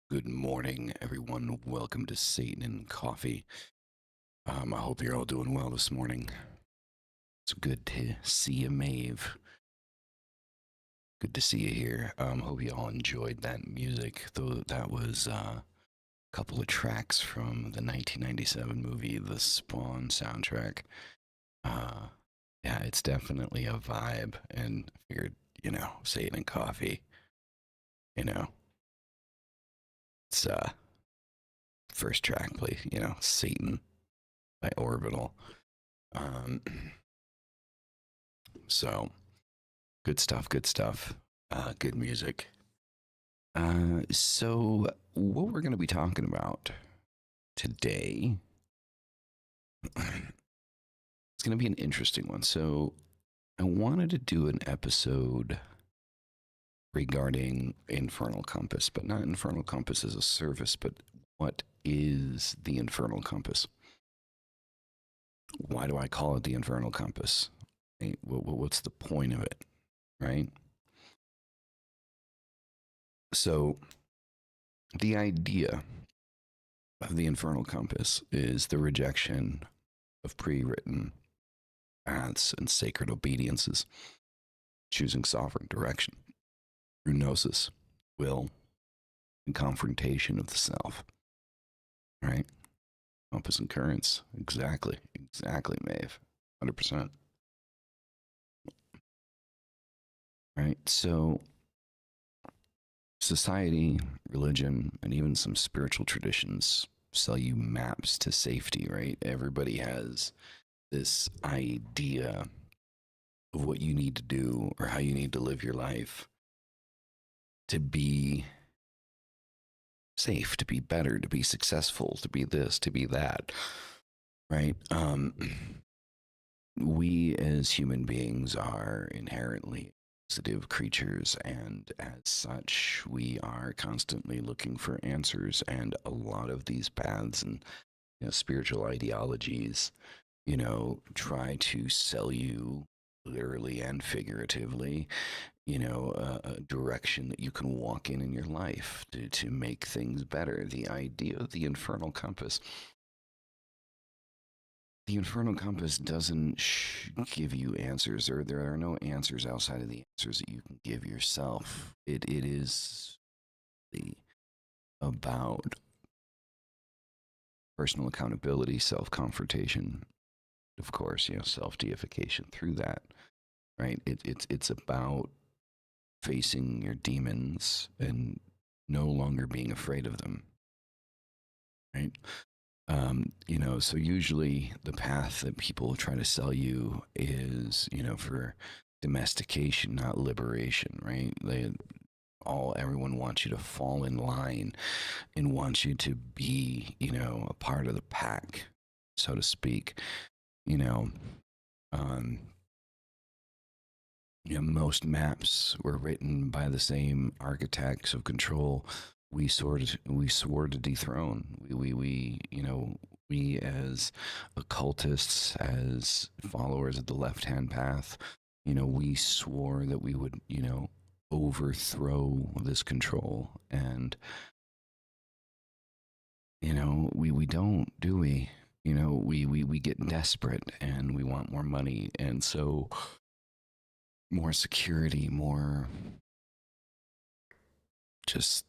Good morning, everyone. Welcome to Satan and Coffee. I hope you're all doing well this morning. It's good to see you, Maeve. Good to see you here. Hope you all enjoyed that music, though that was a couple of tracks from the 1997 movie, The Spawn soundtrack. Uh, yeah, it's definitely a vibe, and I figured, Satan and Coffee, you know, it's first track, please, Satan by Orbital. Um, so good stuff, good stuff, good music. So what we're going to be talking about today is going to be an interesting one. So I wanted to do an episode regarding Infernal Compass, but not Infernal Compass as a service, but what is the Infernal Compass? Why do I call it the Infernal Compass? Right? What's the point of it, right? So the idea of the Infernal Compass is the rejection of pre-written paths and sacred obediences, choosing sovereign direction through gnosis, will, and confrontation of the self. Right? Compass and currents. Exactly. Exactly, Maeve. 100%. Right? So society, religion, and even some spiritual traditions sell you maps to safety, right? Everybody has this idea of what you need to do or how you need to live your life to be safe, to be better, to be successful, to be this, to be that, right? We as human beings are inherently sensitive creatures, and as such, we are constantly looking for answers. And a lot of these paths and spiritual ideologies, try to sell you literally and figuratively a direction that you can walk in your life to make things better. The idea of the Infernal Compass doesn't give you answers, or there are no answers outside of the answers that you can give yourself. It is about personal accountability, self-confrontation, of course, self-deification through that, right? It's about facing your demons and no longer being afraid of them, right? So usually the path that people try to sell you is, for domestication, not liberation, right? Everyone wants you to fall in line and wants you to be, a part of the pack, so to speak. You know, um, most maps were written by the same architects of control we swore to dethrone. We as occultists, as followers of the left-hand path, we swore that we would, overthrow this control. And, we don't, do we? We get desperate and we want more money. And so more security, more just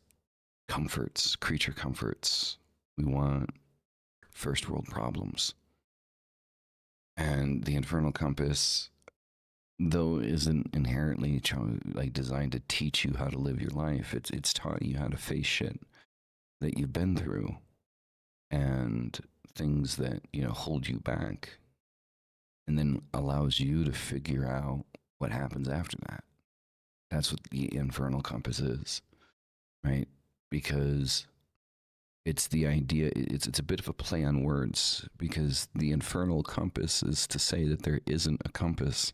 comforts, creature comforts. We want first world problems. And the Infernal Compass, though, isn't inherently designed to teach you how to live your life. It's taught you how to face shit that you've been through and things that hold you back, and then allows you to figure out what happens after that. That's what the Infernal Compass is, right? Because it's the idea, it's a bit of a play on words, because the Infernal Compass is to say that there isn't a compass.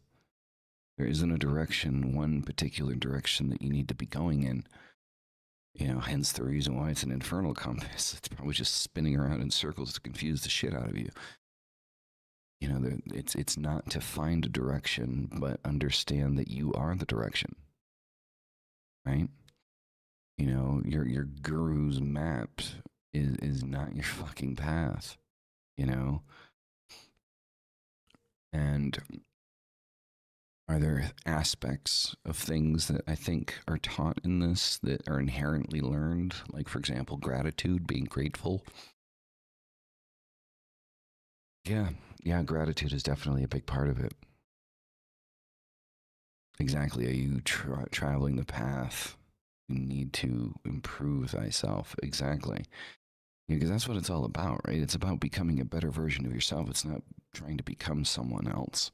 There isn't a direction, one particular direction that you need to be going in. Hence the reason why it's an infernal compass. It's probably just spinning around in circles to confuse the shit out of you. It's not to find a direction, but understand that you are the direction, right? You know, your guru's map is not your fucking path, you know? And are there aspects of things that I think are taught in this that are inherently learned? Like, for example, gratitude, being grateful. Yeah, yeah, gratitude is definitely a big part of it. Exactly. Are you traveling the path? You need to improve thyself. Exactly. Because that's what it's all about, right? It's about becoming a better version of yourself. It's not trying to become someone else.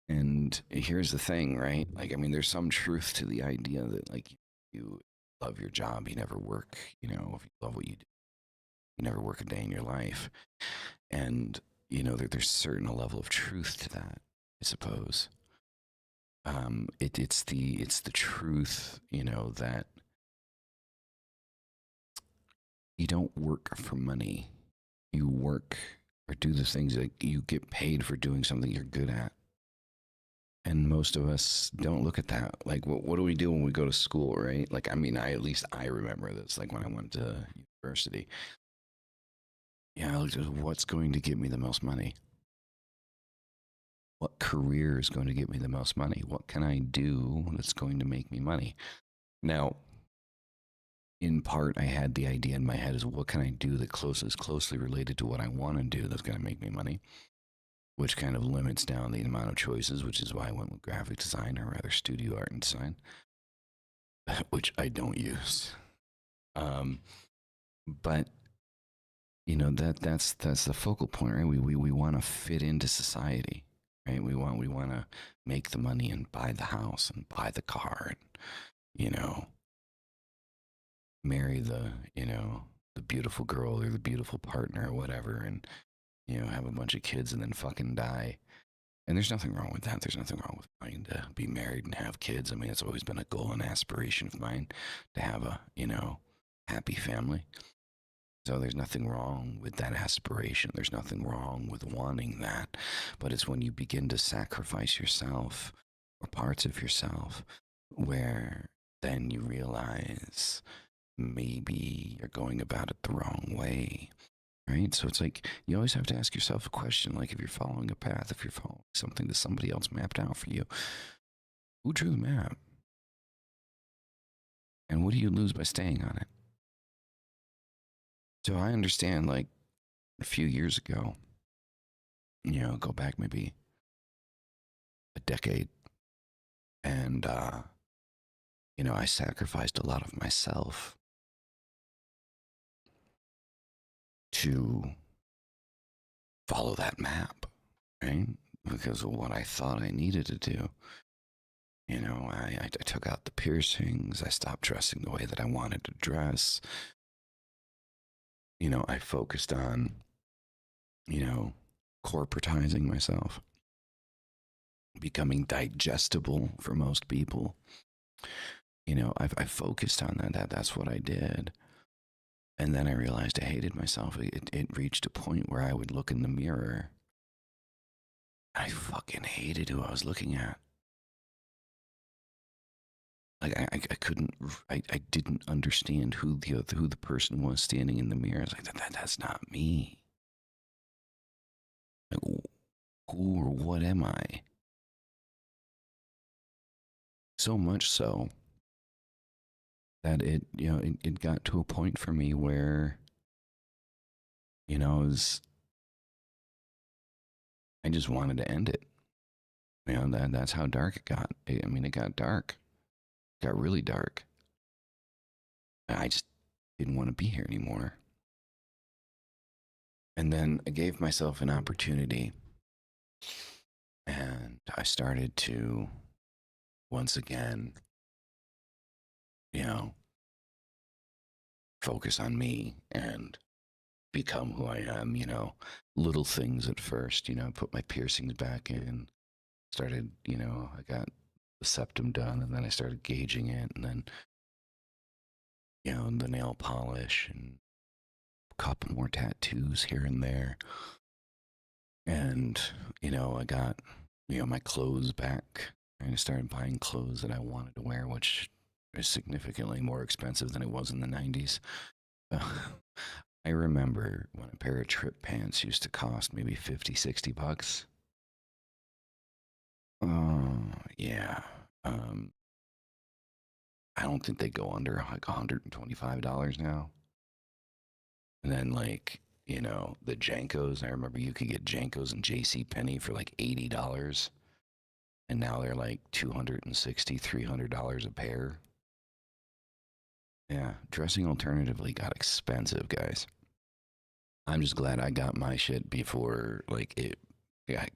And here's the thing, right? Like, I mean, there's some truth to the idea that, like, you love your job, you never work, you know, if you love what you do, you never work a day in your life. And, you know, there's a certain level of truth to that, I suppose. It's the truth, you know, that you don't work for money. You work or do the things that you get paid for doing something you're good at. And most of us don't look at that. Like, what do we do when we go to school, right? Like, I mean, at least I remember this. Like when I went to university, yeah, I looked at what's going to get me the most money. What career is going to get me the most money? What can I do that's going to make me money? Now, in part, I had the idea in my head is what can I do that is closely related to what I want to do that's going to make me money, which kind of limits down the amount of choices, which is why I went with graphic design, or rather studio art and design, which I don't use. Um, but you know that's the focal point, right? We want to fit into society, right? We want to make the money and buy the house and buy the car and, you know, marry the, you know, the beautiful girl or the beautiful partner or whatever, and, you know, have a bunch of kids and then fucking die. And there's nothing wrong with that. There's nothing wrong with wanting to be married and have kids. I mean, it's always been a goal and aspiration of mine to have a, you know, happy family. So there's nothing wrong with that aspiration. There's nothing wrong with wanting that. But it's when you begin to sacrifice yourself or parts of yourself where then you realize maybe you're going about it the wrong way. Right? So it's like you always have to ask yourself a question, like if you're following a path, if you're following something that somebody else mapped out for you, who drew the map? And what do you lose by staying on it? So I understand, like, a few years ago, you know, go back maybe a decade, and, you know, I sacrificed a lot of myself to follow that map, right? Because of what I thought I needed to do. You know, I took out the piercings. I stopped dressing the way that I wanted to dress. You know, I focused on, you know, corporatizing myself, becoming digestible for most people. You know, I focused on that's what I did. And then I realized I hated myself. It reached a point where I would look in the mirror. I fucking hated who I was looking at. Like I couldn't, I didn't understand who the person was standing in the mirror. I was like, that's not me. Like, who or what am I? So much so that it got to a point for me where, you know, I just wanted to end it. You know, that's how dark it got. I mean, it got dark. It got really dark. I just didn't want to be here anymore. And then I gave myself an opportunity, and I started to once again, you know, focus on me and become who I am, you know, little things at first, you know, put my piercings back in, started, you know, I got the septum done, and then I started gauging it, and then, you know, the nail polish and a couple more tattoos here and there. And, you know, I got, you know, my clothes back. And I started buying clothes that I wanted to wear, which is significantly more expensive than it was in the 90s. I remember when a pair of trip pants used to cost maybe 50, 60 bucks. Oh, yeah. I don't think they go under like $125 now. And then like, the Jankos, I remember you could get Jankos and JC Penney for like $80. And now they're like $260, $300 a pair. Yeah, dressing alternatively got expensive, guys. I'm just glad I got my shit before like it got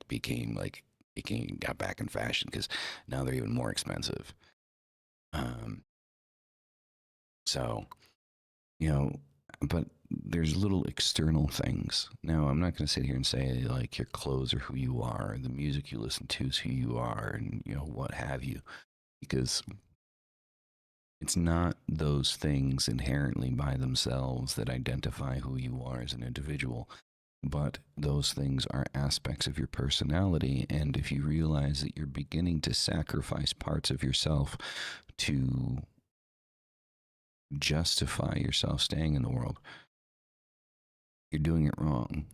back in fashion, because now they're even more expensive. Um, so but there's little external things. Now, I'm not going to sit here and say like your clothes are who you are, the music you listen to is who you are, and what have you, because it's not those things inherently by themselves that identify who you are as an individual, but those things are aspects of your personality. And if you realize that you're beginning to sacrifice parts of yourself to justify yourself staying in the world, you're doing it wrong,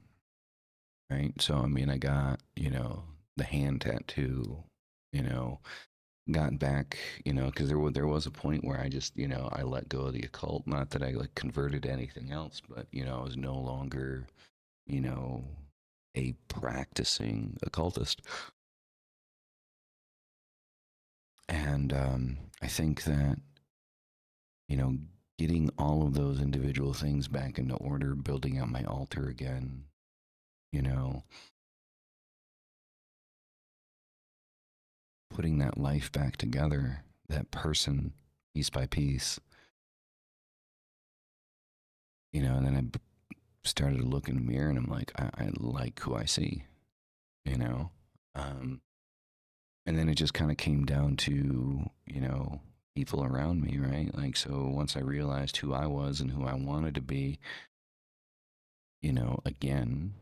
right? So, I mean, I got, the hand tattoo, got back, because there was a point where I just, I let go of the occult. Not that I like converted to anything else, but, I was no longer, a practicing occultist. And I think that, getting all of those individual things back into order, building out my altar again, putting that life back together, that person piece by piece, and then I started to look in the mirror and I'm like, I like who I see, and then it just kind of came down to, people around me, right? Like, so once I realized who I was and who I wanted to be, again,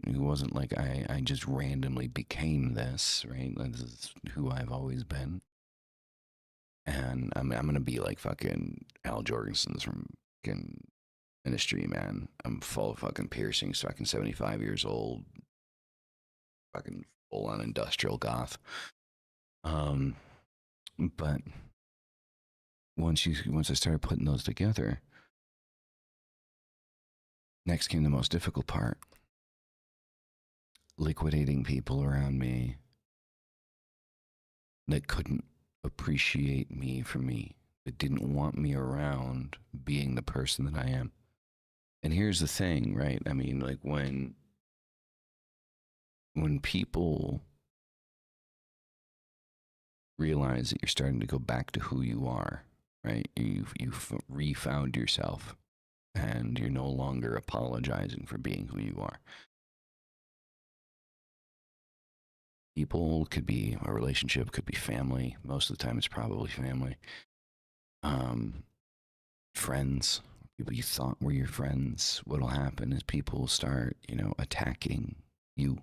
it wasn't like I just randomly became this, right? This is who I've always been. And I'm going to be like fucking Al Jorgensen's from fucking Ministry, man. I'm full of fucking piercings, fucking 75 years old, fucking full on industrial goth. But once I started putting those together, next came the most difficult part. Liquidating people around me that couldn't appreciate me for me, that didn't want me around being the person that I am. And here's the thing, right? I mean, like when people realize that you're starting to go back to who you are, right? You've refound yourself, and you're no longer apologizing for being who you are. People could be a relationship, could be family. Most of the time, it's probably family. Friends, people you thought were your friends. What'll happen is people will start, attacking you.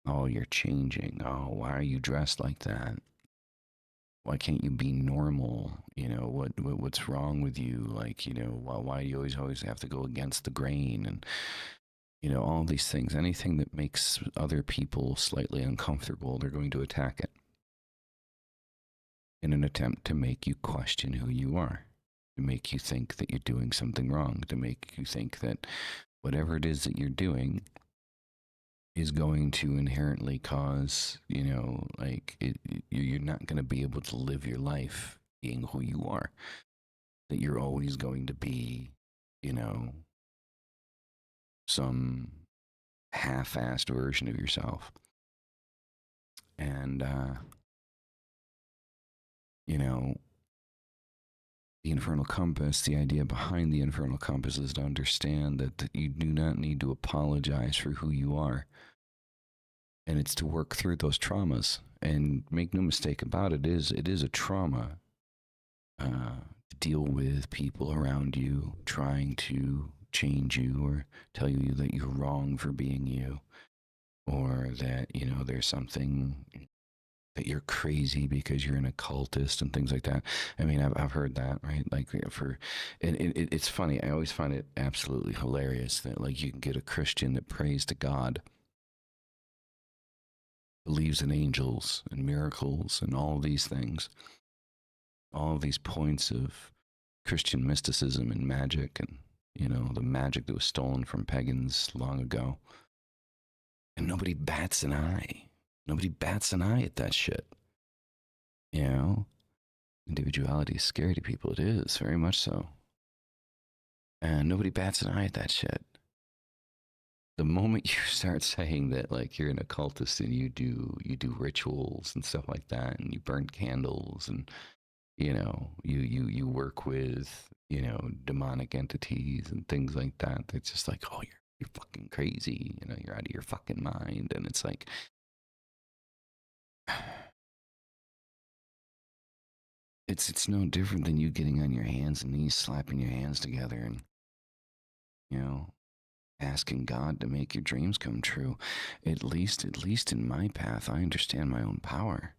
Oh, you're changing. Oh, why are you dressed like that? Why can't you be normal? What's wrong with you? Like, why do you always have to go against the grain? And, all these things, anything that makes other people slightly uncomfortable, they're going to attack it in an attempt to make you question who you are, to make you think that you're doing something wrong, to make you think that whatever it is that you're doing is going to inherently cause, you're not going to be able to live your life being who you are, that you're always going to be, some half-assed version of yourself. And, the Infernal Compass, the idea behind the Infernal Compass is to understand that you do not need to apologize for who you are. And it's to work through those traumas. And make no mistake about it, it is a trauma to deal with people around you trying to change you or tell you that you're wrong for being you, or that, there's something that you're crazy because you're an occultist and things like that. I mean, I've heard that, right? Like and it's funny. I always find it absolutely hilarious that like you can get a Christian that prays to God, believes in angels and miracles and all these things, all of these points of Christian mysticism and magic and, the magic that was stolen from pagans long ago. And nobody bats an eye. Nobody bats an eye at that shit. Individuality is scary to people. It is, very much so. And nobody bats an eye at that shit. The moment you start saying that, like, you're an occultist and you do rituals and stuff like that, and you burn candles, and you work with demonic entities and things like that, it's just like, oh, you're fucking crazy. You're out of your fucking mind. And it's like, it's no different than you getting on your hands and knees, slapping your hands together, and asking God to make your dreams come true. At least in my path, I understand my own power.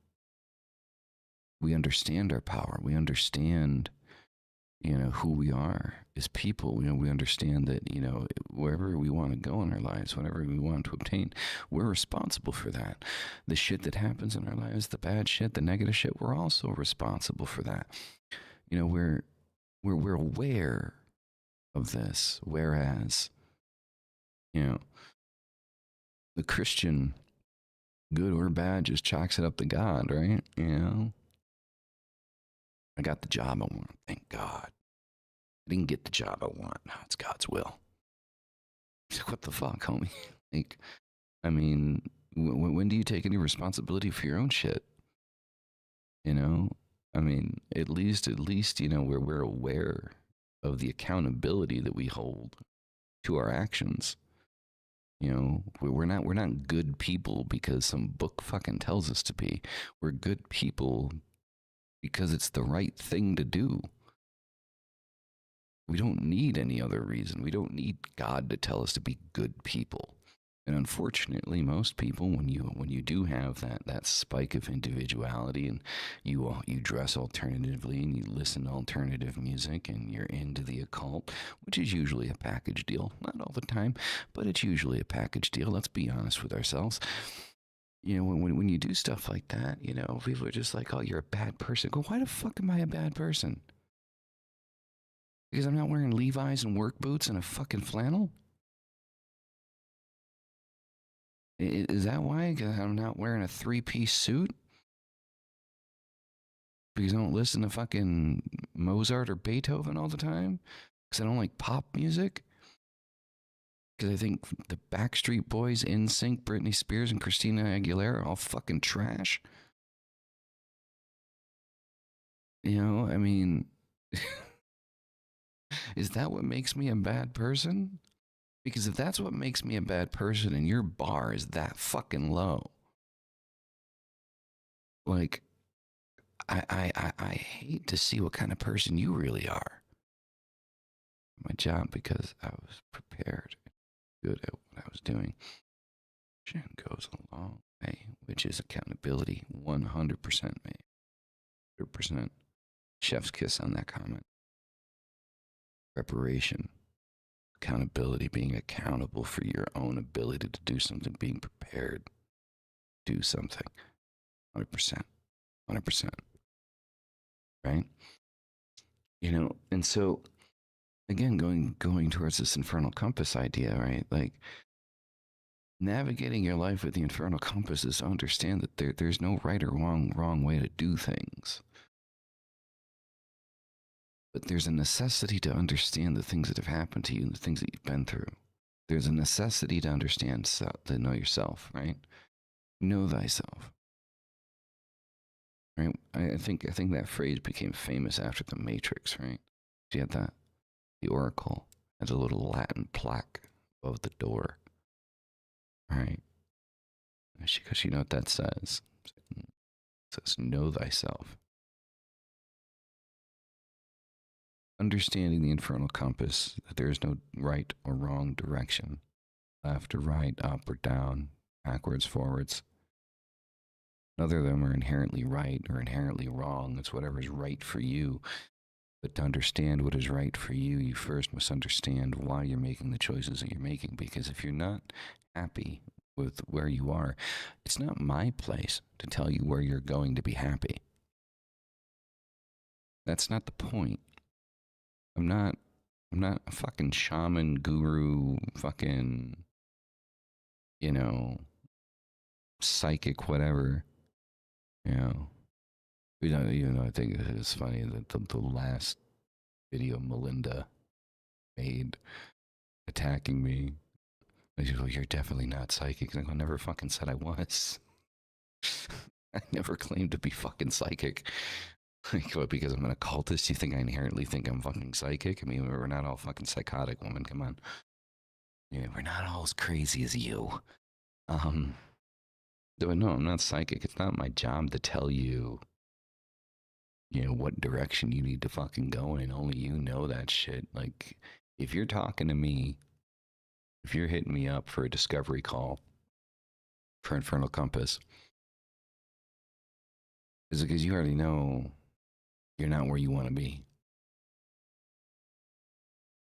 We understand our power. We understand, who we are as people. We understand that, wherever we want to go in our lives, whatever we want to obtain, we're responsible for that. The shit that happens in our lives, the bad shit, the negative shit, we're also responsible for that. We're aware of this, whereas, the Christian, good or bad, just chalks it up to God, right? I got the job I want, thank God. I didn't get the job I want. No, it's God's will. What the fuck, homie? Like, I mean, when do you take any responsibility for your own shit? I mean, at least, we're aware of the accountability that we hold to our actions. We're not good people because some book fucking tells us to be. We're good people because it's the right thing to do. We don't need any other reason. We don't need God to tell us to be good people. And unfortunately, most people, when you do have that spike of individuality, and you dress alternatively and you listen to alternative music and you're into the occult, which is usually a package deal, not all the time, but it's usually a package deal. Let's be honest with ourselves. When you do stuff like that, people are just like, oh, you're a bad person. Go, why the fuck am I a bad person? Because I'm not wearing Levi's and work boots and a fucking flannel? Is that why? Because I'm not wearing a three-piece suit? Because I don't listen to fucking Mozart or Beethoven all the time? Because I don't like pop music? Because I think the Backstreet Boys, NSYNC, Britney Spears, and Christina Aguilera are all fucking trash? I mean, is that what makes me a bad person? Because if that's what makes me a bad person and your bar is that fucking low, like, I hate to see what kind of person you really are. My job, because I was prepared, good at what I was doing. Shan goes a long way, which is accountability, 100%, man. 100%. Chef's kiss on that comment. Preparation, accountability, being accountable for your own ability to do something, being prepared to do something. 100%. 100%. Right? And so, again, going towards this Infernal Compass idea, right? Like, navigating your life with the Infernal Compass is to understand that there's no right or wrong way to do things. But there's a necessity to understand the things that have happened to you and the things that you've been through. There's a necessity to understand, to know yourself, right? Know thyself. Right? I think that phrase became famous after the Matrix, right? You had that. The Oracle has a little Latin plaque above the door. Right? Because you know what that says? It says, know thyself. Understanding the Infernal Compass, that there is no right or wrong direction, left or right, up or down, backwards, forwards. None of them are inherently right or inherently wrong. It's whatever's right for you. But to understand what is right for you, you first must understand why you're making the choices that you're making. Because if you're not happy with where you are, it's not my place to tell you where you're going to be happy. That's not the point. I'm not a fucking shaman, guru, fucking, you know, psychic, whatever. You know, even though I think it's funny that the last video Melinda made attacking me, she's like, "You're definitely not psychic." Like, I never fucking said I was. I never claimed to be fucking psychic. Like, what, because I'm an occultist, you think I inherently think I'm fucking psychic? I mean, we're not all fucking psychotic, woman. Come on. Yeah, we're not all as crazy as you. But no, I'm not psychic. It's not my job to tell you, what direction you need to fucking go in. Only you know that shit. Like, if you're talking to me, if you're hitting me up for a discovery call for Infernal Compass, it's because you already know you're not where you want to be.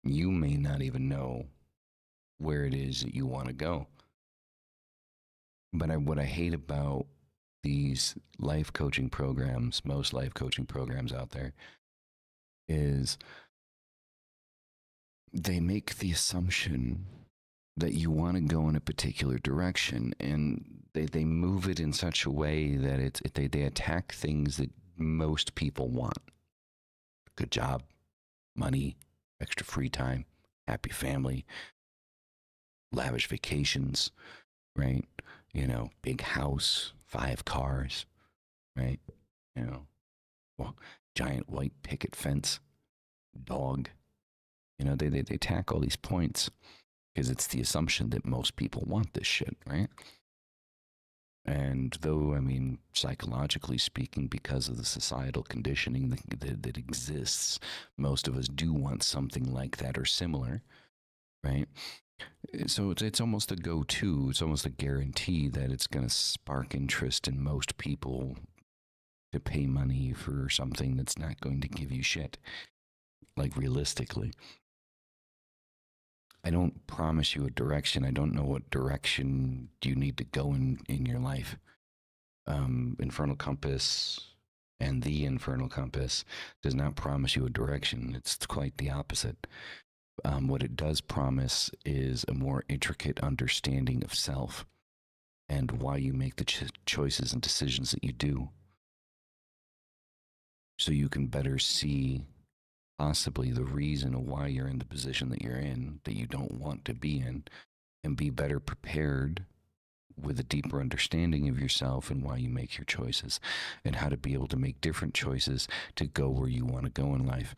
You may not even know where it is that you want to go. But what I hate about these life coaching programs, most life coaching programs out there, is they make the assumption that you want to go in a particular direction, and they move it in such a way that they attack things that most people want. Good job, money, extra free time, happy family, lavish vacations, right? Big house, 5 cars, right? Well, giant white picket fence, dog. They attack all these points because it's the assumption that most people want this shit, right? And though, I mean, psychologically speaking, because of the societal conditioning that exists, most of us do want something like that or similar, right? So it's almost a go-to. It's almost a guarantee that it's going to spark interest in most people to pay money for something that's not going to give you shit. Like, realistically, I don't promise you a direction. I don't know what direction you need to go in your life. Infernal Compass and the Infernal Compass does not promise you a direction. It's quite the opposite. What it does promise is a more intricate understanding of self and why you make the choices and decisions that you do, so you can better see possibly the reason why you're in the position that you're in, that you don't want to be in, and be better prepared with a deeper understanding of yourself and why you make your choices, and how to be able to make different choices to go where you want to go in life.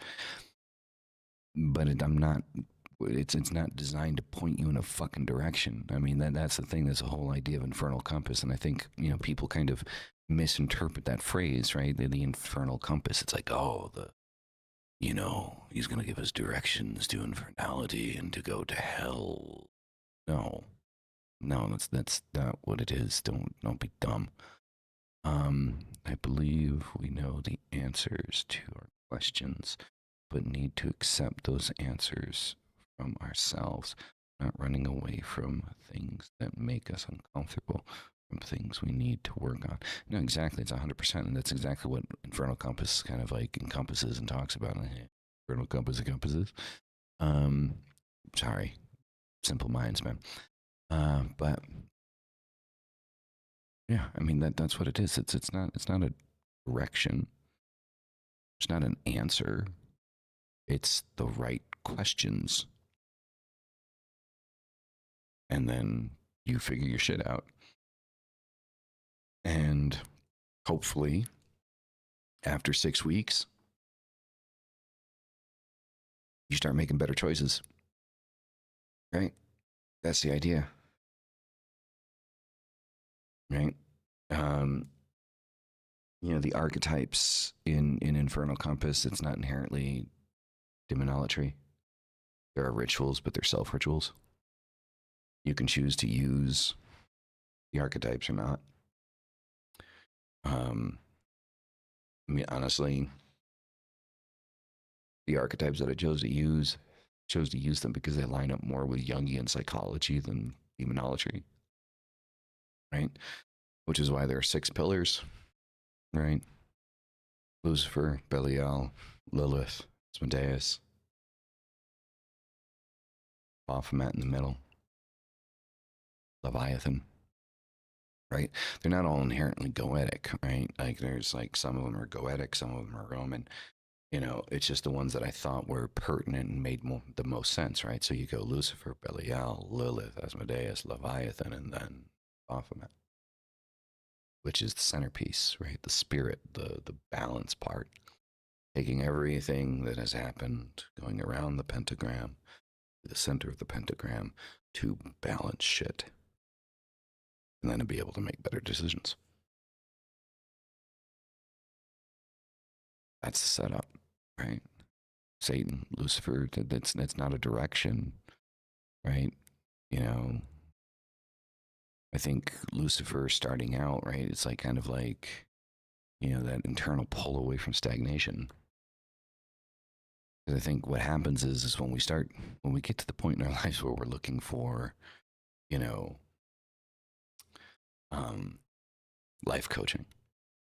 But it's not designed to point you in a fucking direction. I mean, that's the thing. That's the whole idea of Infernal Compass. And I think, people kind of misinterpret that phrase, right? The Infernal Compass. It's like, oh, he's going to give us directions to infernality and to go to hell. No, that's not what it is. Don't be dumb. I believe we know the answers to our questions, but need to accept those answers from ourselves, not running away from things that make us uncomfortable, from things we need to work on. No, exactly. It's 100%. And that's exactly what Infernal Compass kind of like encompasses and talks about. Infernal Compass encompasses. Sorry. Simple minds, man. But yeah, I mean, that's what it is. It's not a direction. It's not an answer. It's the right questions. And then you figure your shit out. And hopefully, after 6 weeks, you start making better choices. Right? That's the idea. Right? The archetypes in Infernal Compass, it's not inherently demonolatry. There are rituals, but they're self-rituals. You can choose to use the archetypes or not. I mean, honestly, the archetypes that I chose to use them because they line up more with Jungian psychology than demonology, right? Which is why there are 6 pillars, right? Lucifer, Belial, Lilith, Asmodeus, Baphomet in the middle, Leviathan, right? They're not all inherently goetic, right? Like there's like some of them are goetic, some of them are Roman. You know, it's just the ones that I thought were pertinent and made the most sense, right? So you go Lucifer, Belial, Lilith, Asmodeus, Leviathan, and then Baphomet, which is the centerpiece, right? The spirit, the balance part, taking everything that has happened, going around the pentagram, the center of the pentagram, to balance shit, and then to be able to make better decisions. That's the setup, right? Satan, Lucifer, that's not a direction, right? You know, I think Lucifer starting out, right? It's like kind of like, you know, that internal pull away from stagnation. Because I think what happens is when we get to the point in our lives where we're looking for, you know, um, life coaching,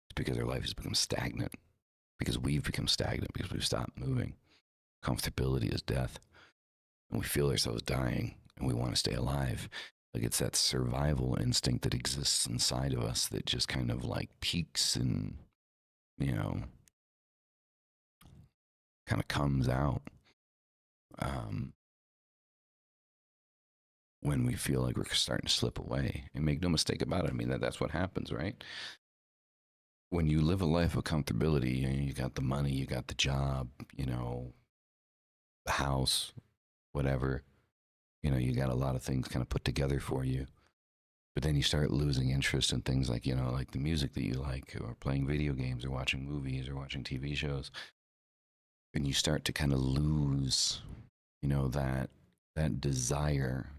it's because our life has become stagnant, because we've become stagnant, because we've stopped moving. Comfortability is death, and we feel ourselves dying, and we want to stay alive. Like it's that survival instinct that exists inside of us that just kind of like peaks and, you know, kind of comes out um, when we feel like we're starting to slip away. And make no mistake about it. I mean, that's what happens, right? When you live a life of comfortability, you got the money, you got the job, you know, the house, whatever, you know, you got a lot of things kind of put together for you. But then you start losing interest in things like, you know, like the music that you like, or playing video games, or watching movies, or watching TV shows. And you start to kind of lose, you know, that desire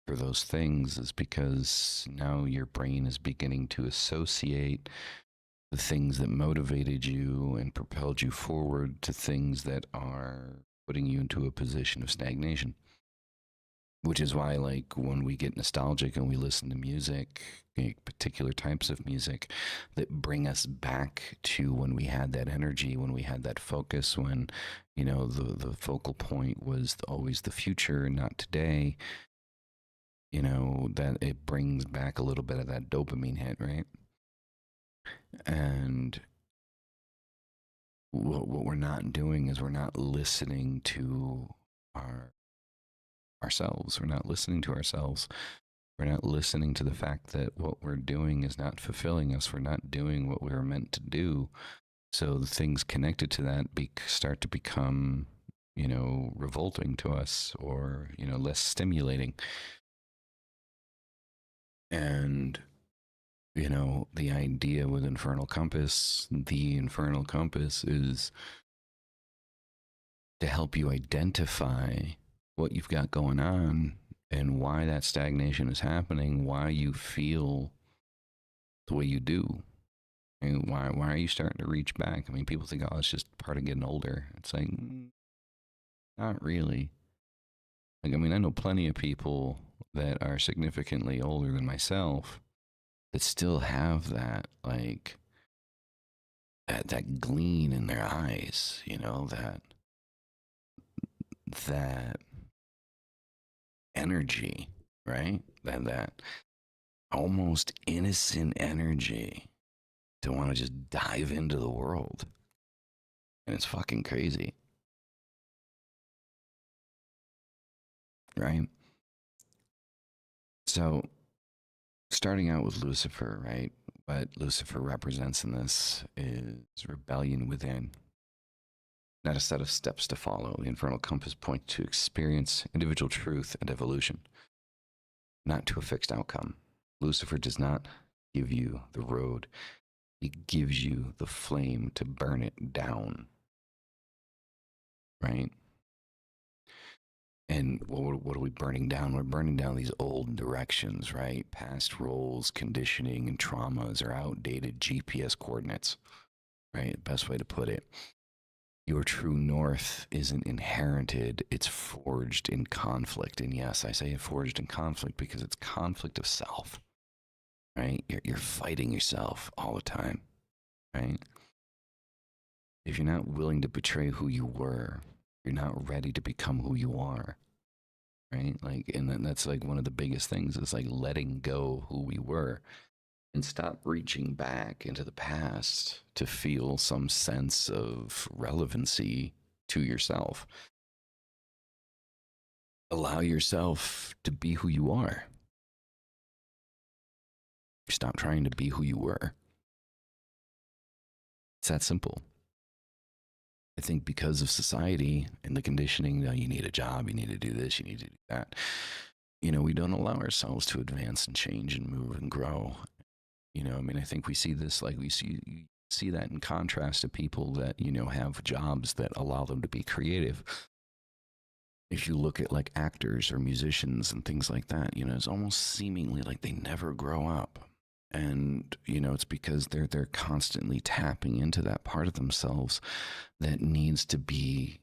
for those things, is because now your brain is beginning to associate the things that motivated you and propelled you forward to things that are putting you into a position of stagnation. Which is why, like, when we get nostalgic and we listen to music, like, particular types of music that bring us back to when we had that energy, when we had that focus, when, you know, the focal point was always the future, not today, you know, that it brings back a little bit of that dopamine hit, right? And what we're not doing is we're not listening to our ourselves. We're not listening to ourselves. We're not listening to the fact that what we're doing is not fulfilling us. We're not doing what we were meant to do. So the things connected to that start to become, you know, revolting to us, or, you know, less stimulating. And, you know, the idea with the Infernal Compass is to help you identify what you've got going on and why that stagnation is happening, why you feel the way you do. And why are you starting to reach back? I mean, people think, oh, it's just part of getting older. It's like, not really. Like, I mean, I know plenty of people that are significantly older than myself that still have that, like, that gleam in their eyes, you know, that energy, right? That almost innocent energy to want to just dive into the world. And it's fucking crazy, right? So, starting out with Lucifer, right? What Lucifer represents in this is rebellion within, not a set of steps to follow. The Infernal Compass points to experience, individual truth, and evolution, not to a fixed outcome. Lucifer does not give you the road, he gives you the flame to burn it down, right? And what are we burning down? We're burning down these old directions, right? Past roles, conditioning, and traumas are outdated GPS coordinates, right? Best way to put it. Your true north isn't inherited, it's forged in conflict. And yes, I say forged in conflict because it's conflict of self, right? You're fighting yourself all the time, right? If you're not willing to betray who you were, you're not ready to become who you are, right? Like, and then that's like one of the biggest things is like letting go who we were and stop reaching back into the past to feel some sense of relevancy to yourself. Allow yourself to be who you are. Stop trying to be who you were. It's that simple. I think because of society and the conditioning, you need a job, you need to do this, you need to do that. We don't allow ourselves to advance and change and move and grow. I mean, I think we see this like we see that in contrast to people that, have jobs that allow them to be creative. If you look at like actors or musicians and things like that, it's almost seemingly like they never grow up. And, it's because they're constantly tapping into that part of themselves that needs to be,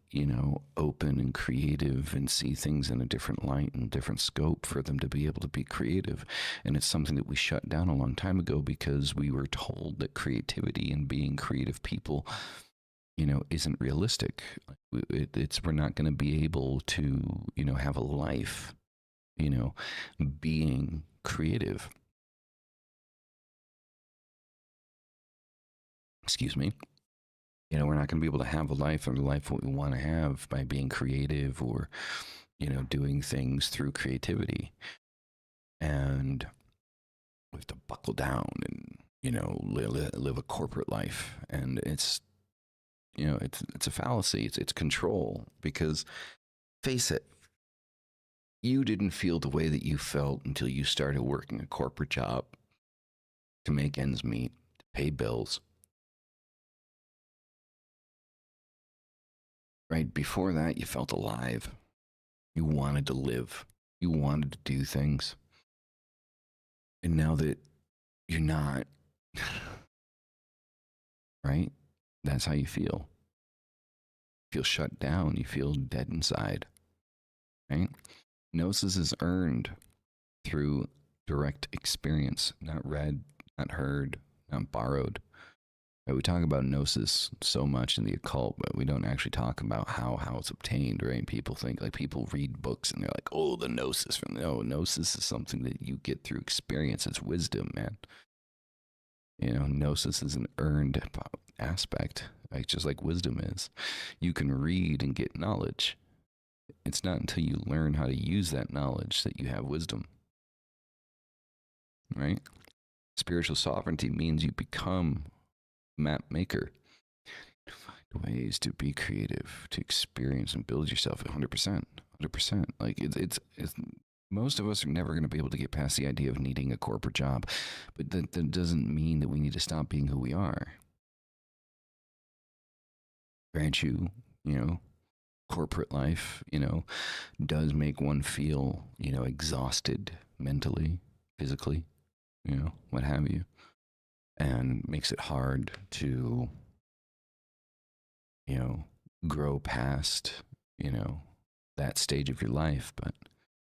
open and creative and see things in a different light and different scope for them to be able to be creative. And it's something that we shut down a long time ago because we were told that creativity and being creative people, isn't realistic. We're not going to be able to, have a life, being creative. Excuse me. We're not going to be able to have a life or the life what we want to have by being creative or, doing things through creativity. And we have to buckle down and, live a corporate life. And it's a fallacy. It's control because face it, you didn't feel the way that you felt until you started working a corporate job to make ends meet, to pay bills. Right before that, you felt alive. You wanted to live. You wanted to do things. And now that you're not, right? That's how you feel. You feel shut down. You feel dead inside, right? Gnosis is earned through direct experience, not read, not heard, not borrowed. Right? We talk about gnosis so much in the occult, but we don't actually talk about how it's obtained, right? People think like people read books and they're like, oh, the gnosis from no, gnosis is something that you get through experience. It's wisdom, man. Gnosis is an earned aspect, like just like wisdom is. You can read and get knowledge. It's not until you learn how to use that knowledge that you have wisdom, right? Spiritual sovereignty means you become map maker. Find ways to be creative, to experience and build yourself 100%. 100%. Like it's most of us are never going to be able to get past the idea of needing a corporate job, but that doesn't mean that we need to stop being who we are. Grant you, corporate life, does make one feel, exhausted mentally, physically, what have you, and makes it hard to, grow past, that stage of your life, but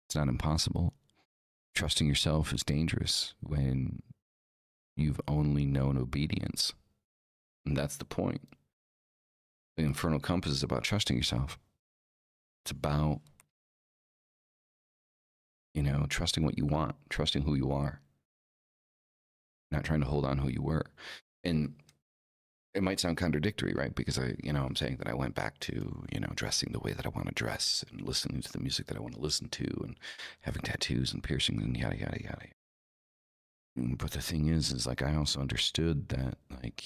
it's not impossible. Trusting yourself is dangerous when you've only known obedience. And that's the point. The Infernal Compass is about trusting yourself. It's about, trusting what you want, trusting who you are, not trying to hold on who you were. And it might sound contradictory, right? Because I'm saying that I went back to, dressing the way that I want to dress and listening to the music that I want to listen to and having tattoos and piercings and yada, yada, yada. But the thing is like, I also understood that, like,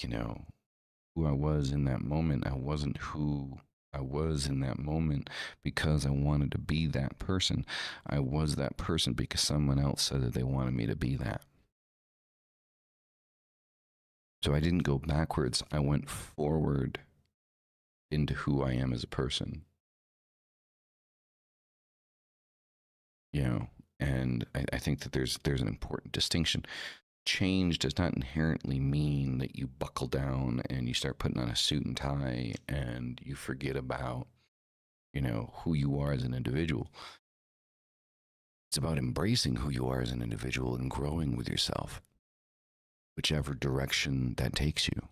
who I was in that moment, I wasn't who I was in that moment because I wanted to be that person. I was that person because someone else said that they wanted me to be that. So I didn't go backwards. I went forward into who I am as a person. you know, and I think that there's an important distinction. Change does not inherently mean that you buckle down and you start putting on a suit and tie and you forget about, you know, who you are as an individual. It's about embracing who you are as an individual and growing with yourself, whichever direction that takes you.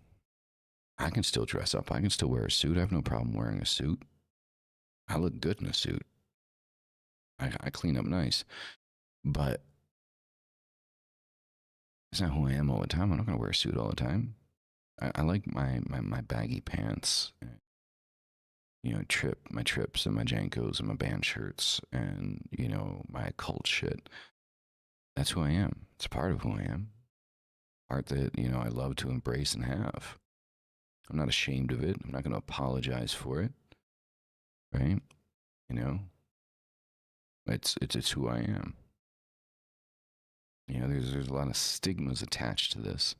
I can still dress up. I can still wear a suit. I have no problem wearing a suit. I look good in a suit. I clean up nice. But it's not who I am all the time. I'm not going to wear a suit all the time. I like my baggy pants, you know, my trips and my Jankos and my band shirts and, you know, my occult shit. That's who I am. It's part of who I am. Part that, you know, I love to embrace and have. I'm not ashamed of it. I'm not going to apologize for it. Right? You know, it's who I am. You know, there's a lot of stigmas attached to this.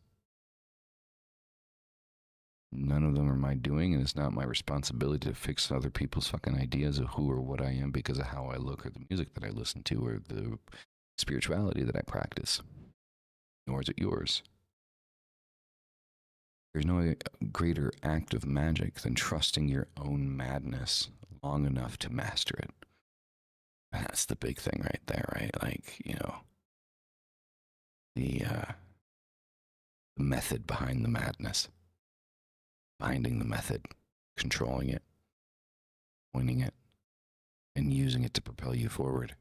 None of them are my doing, and it's not my responsibility to fix other people's fucking ideas of who or what I am because of how I look or the music that I listen to or the spirituality that I practice. Nor is it yours. There's no greater act of magic than trusting your own madness long enough to master it. And that's the big thing right there, right? Like, you know, the method behind the madness. Finding the method, controlling it, pointing it, and using it to propel you forward.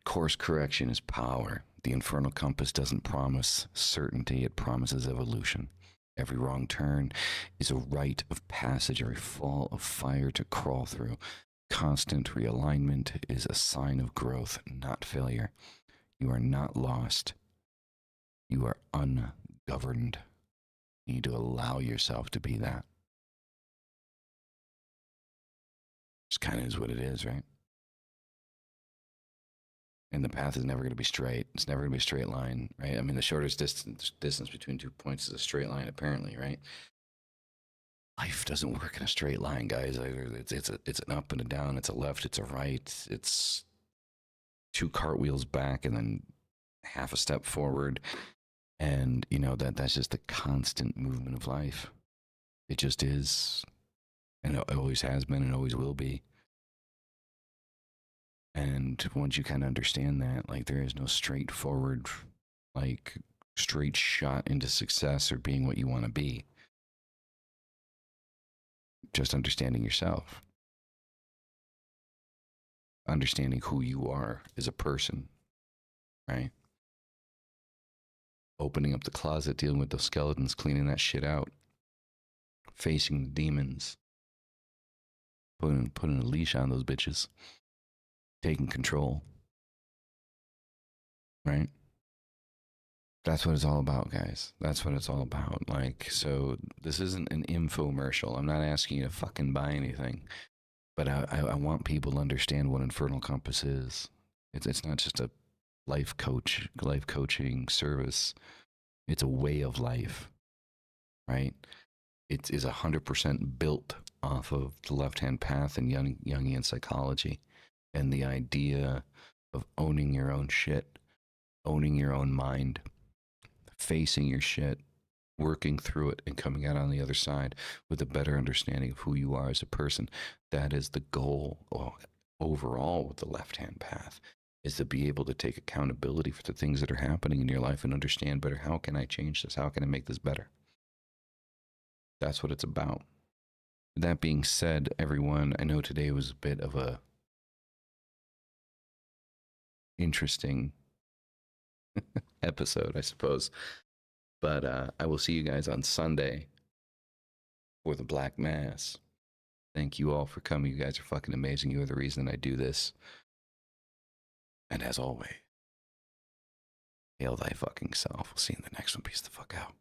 Course correction is power. The Infernal Compass doesn't promise certainty, it promises evolution. Every wrong turn is a rite of passage, every fall of fire to crawl through. Constant realignment is a sign of growth, not failure. You are not lost. You are ungoverned. You need to allow yourself to be that. Just kind of is what it is, right? And the path is never going to be straight. It's never going to be a straight line, right? I mean, the shortest distance between 2 points is a straight line, apparently, right? Life doesn't work in a straight line, guys. It's an up and a down. It's a left. It's a right. It's 2 cartwheels back and then half a step forward. And, you know, that's just the constant movement of life. It just is. And it always has been and always will be. And once you kind of understand that, like, there is no straightforward, like, straight shot into success or being what you want to be. Just understanding yourself. Understanding who you are as a person, right? Opening up the closet, dealing with those skeletons, cleaning that shit out, facing the demons, putting a leash on those bitches, taking control, right? That's what it's all about, guys. That's what it's all about. Like, so this isn't an infomercial. I'm not asking you to fucking buy anything, but I want people to understand what Infernal Compass is. It's not just a life coaching service. It's a way of life, right? It is 100% built off of the left-hand path and Jungian psychology and the idea of owning your own shit, owning your own mind, facing your shit, working through it, and coming out on the other side with a better understanding of who you are as a person. That is the goal overall with the left-hand path, is to be able to take accountability for the things that are happening in your life and understand better, how can I change this? How can I make this better? That's what it's about. That being said, everyone, I know today was a bit of a interesting episode, I suppose. But I will see you guys on Sunday for the Black Mass. Thank you all for coming. You guys are fucking amazing. You are the reason I do this. And as always, hail thy fucking self. We'll see you in the next one. Peace the fuck out.